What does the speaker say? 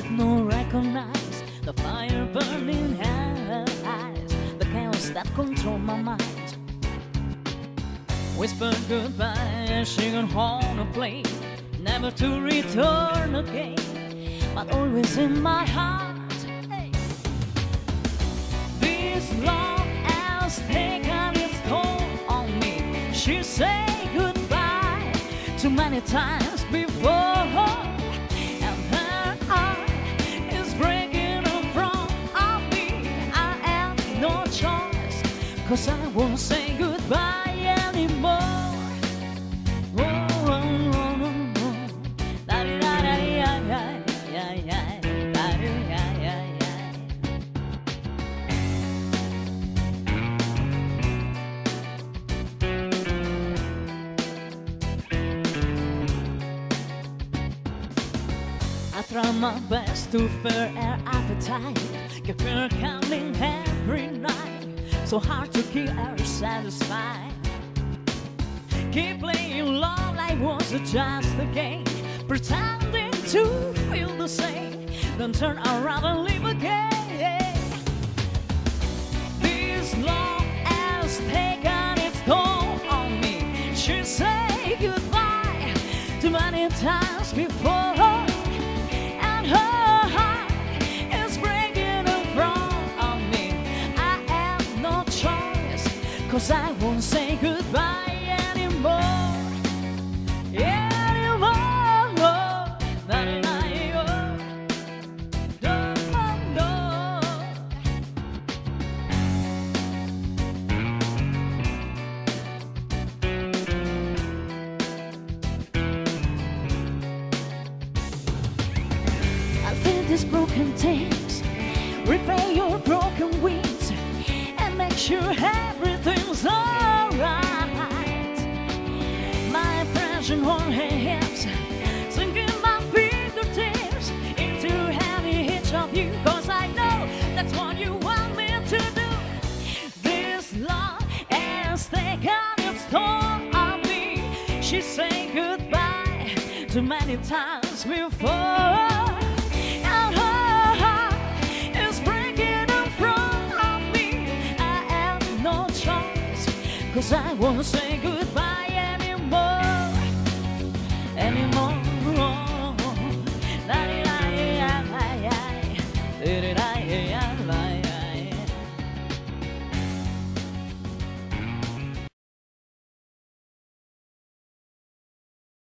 did not recognize the fire burning in her eyes, the chaos that controlled my mind. Whispered goodbye as she got on a plane, never to return again, but always in my heart. Hey. This love has taken its toll on me. She said goodbye too many times before, and her heart is breaking in front of me. I have no choice, 'cause I won't say goodbye anymore. Oh, oh, oh, oh, oh. Da-di-da-da-di-ya-ya. I try my best to fill her appetite, keep her coming every night, so hard to keep her satisfied. Keep playing love like was just a game, pretending to feel the same, then turn around and leave again. This love has taken its toll on me. She said goodbye too many times before, and her heart is breaking in front of me. I have no choice, 'cause I won't say goodbye anymore. These broken things, repair your broken wings, and make sure everything's alright. My impression on her hips, sinking my fingertips into heavy hitch of you, 'cause I know that's what you want me to do. This love has taken its toll on me. She said goodbye too many times before, 'cause I won't say goodbye anymore, anymore.